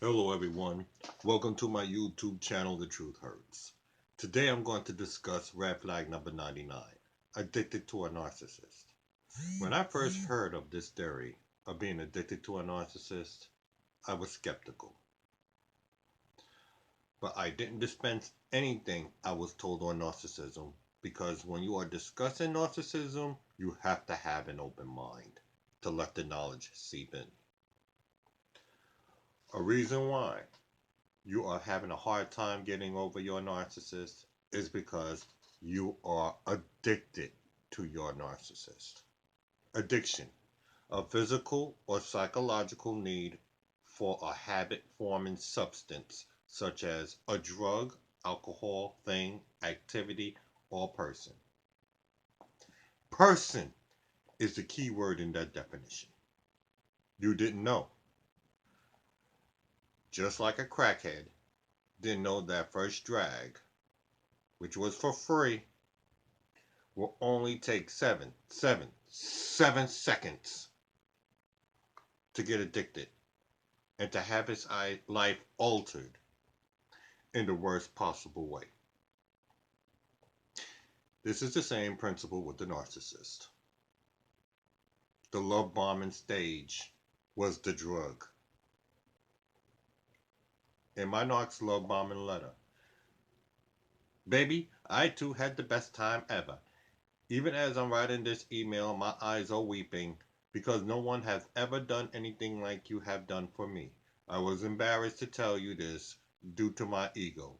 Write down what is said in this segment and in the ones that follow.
Hello everyone, welcome to my YouTube channel, The Truth Hurts. Today I'm going to discuss red flag number 99, addicted to a narcissist. When I first heard of this theory of being addicted to a narcissist, I was skeptical. But I didn't dispense anything I was told on narcissism because when you are discussing narcissism, you have to have an open mind to let the knowledge seep in. A reason why you are having a hard time getting over your narcissist is because you are addicted to your narcissist. Addiction, a physical or psychological need for a habit forming substance such as a drug, alcohol, thing, activity, or person. Person is the key word in that definition. You didn't know. Just like a crackhead didn't know that first drag, which was for free, will only take seven seconds to get addicted and to have his life altered in the worst possible way. This is the same principle with the narcissist. The love bombing stage was the drug. In my narc's love bombing letter, baby, I too had the best time ever. Even as I'm writing this email, my eyes are weeping because no one has ever done anything like you have done for me. I was embarrassed to tell you this due to my ego.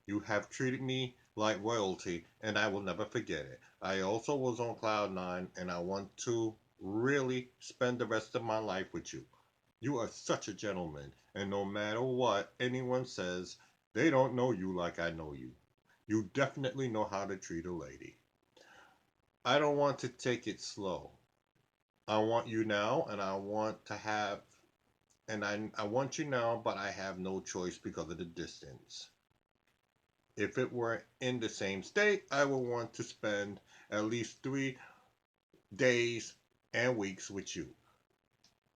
You have treated me like royalty and I will never forget it. I also was on cloud nine and I want to really spend the rest of my life with you. You are such a gentleman and no matter what anyone says, they don't know you like I know you. You definitely know how to treat a lady. I don't want to take it slow. I want you now and I want to have and I want you now, but I have no choice because of the distance. If it were in the same state, I would want to spend at least 3 days and weeks with you.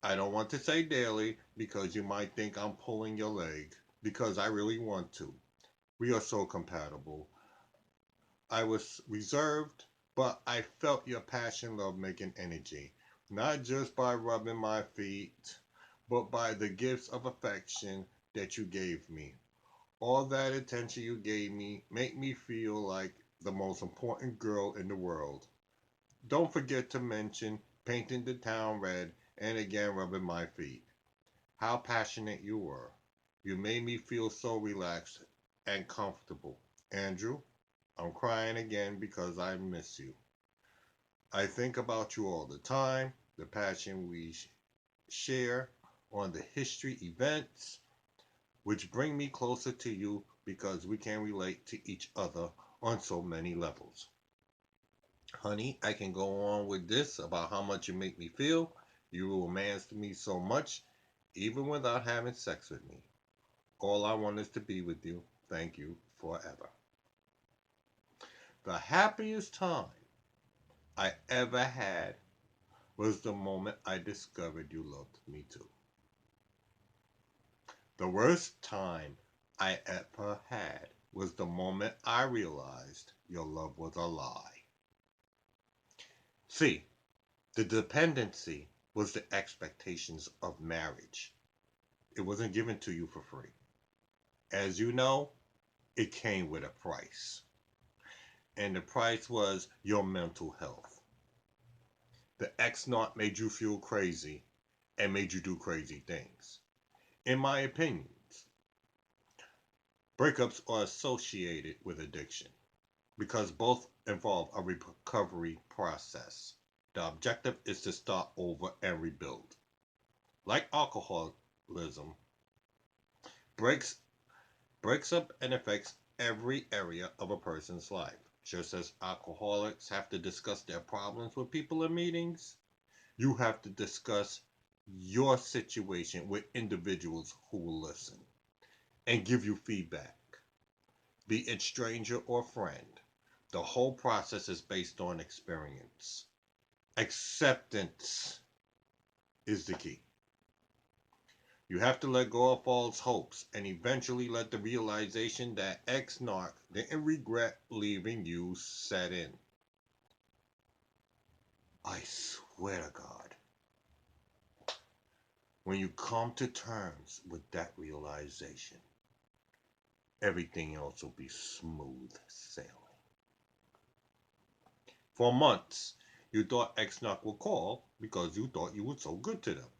I don't want to say daily because you might think I'm pulling your leg because I really want to. We are so compatible. I was reserved, but I felt your passion, love making energy, not just by rubbing my feet, but by the gifts of affection that you gave me. All that attention you gave me made me feel like the most important girl in the world. Don't forget to mention painting the town red and again rubbing my feet. How passionate you were. You made me feel so relaxed and comfortable. Andrew, I'm crying again because I miss you. I think about you all the time, the passion we share on the history events, which bring me closer to you because we can relate to each other on so many levels. Honey, I can go on with this about how much you make me feel. You romance me so much, even without having sex with me. All I want is to be with you. Thank you forever. The happiest time I ever had was the moment I discovered you loved me too. The worst time I ever had was the moment I realized your love was a lie. See, the dependency was the expectations of marriage. It wasn't given to you for free. As you know, it came with a price. And the price was your mental health. The X naught made you feel crazy and made you do crazy things. In my opinions, breakups are associated with addiction because both involve a recovery process. The objective is to start over and rebuild. Like alcoholism, breaks breaks up and affects every area of a person's life. Just as alcoholics have to discuss their problems with people in meetings, you have to discuss your situation with individuals who will listen and give you feedback, be it stranger or friend. The whole process is based on experience. Acceptance is the key. You have to let go of false hopes and eventually let the realization that ex-narc didn't regret leaving you set in. I swear to God, when you come to terms with that realization, everything else will be smooth sailing. For months, you thought ex-narc would call because you thought you were so good to them.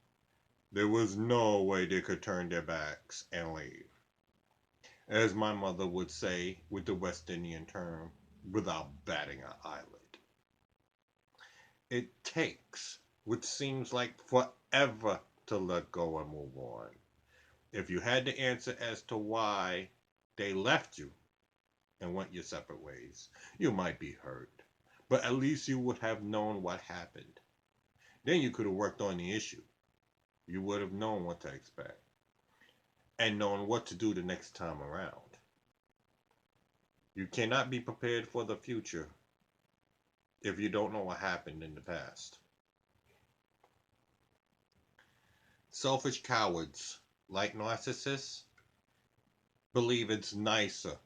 There was no way they could turn their backs and leave. As my mother would say with the West Indian term, without batting an eyelid. It takes, which seems like forever, to let go and move on. If you had the answer as to why they left you and went your separate ways, you might be hurt. But at least you would have known what happened. Then you could have worked on the issue. You would have known what to expect and known what to do the next time around. You cannot be prepared for the future if you don't know what happened in the past. Selfish cowards, like narcissists, believe it's nicer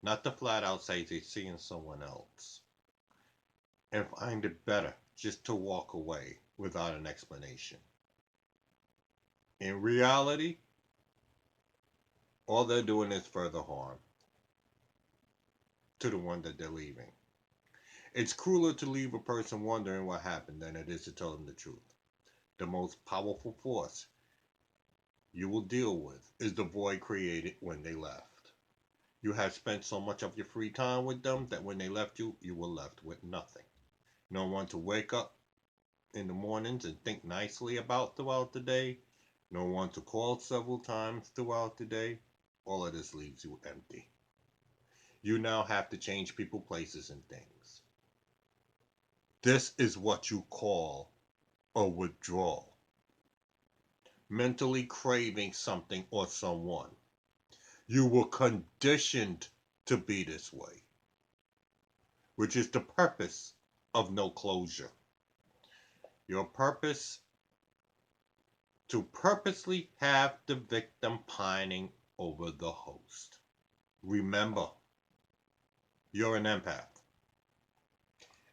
not to flat out say they're seeing someone else and find it better just to walk away without an explanation. In reality, all they're doing is further harm to the one that they're leaving. It's crueler to leave a person wondering what happened than it is to tell them the truth. The most powerful force you will deal with is the void created when they left. You have spent so much of your free time with them that when they left you, you were left with nothing. No one to wake up in the mornings and think nicely about throughout the day. No one to call several times throughout the day. All of this leaves you empty. You now have to change people, places, and things. This is what you call a withdrawal. Mentally craving something or someone. You were conditioned to be this way, which is the purpose of no closure. Your purpose to purposely have the victim pining over the host. Remember, you're an empath.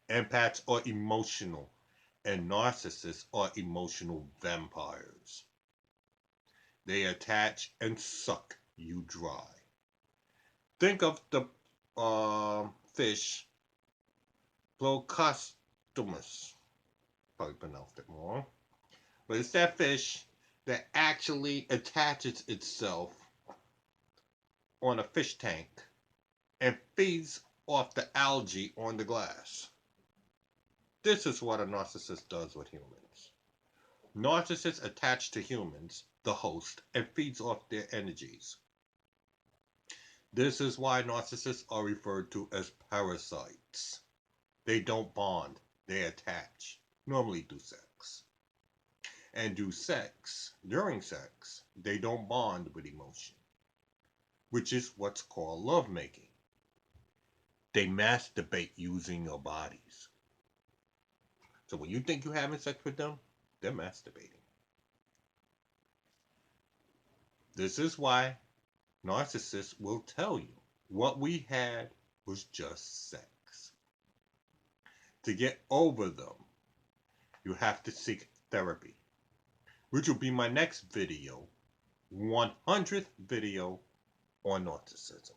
Empaths are emotional, and narcissists are emotional vampires. They attach and suck you dry. Think of the fish, Plocostomus. Probably pronounced it wrong. But it's that fish that actually attaches itself on a fish tank and feeds off the algae on the glass. This is what a narcissist does with humans. Narcissists attach to humans, the host, and feeds off their energies. This is why narcissists are referred to as parasites. They don't bond, they attach, normally through sex. And during sex, they don't bond with emotion, which is what's called lovemaking. They masturbate using your bodies. So when you think you're having sex with them, they're masturbating. This is why narcissists will tell you what we had was just sex. To get over them, you have to seek therapy, which will be my next video, 100th video on narcissism.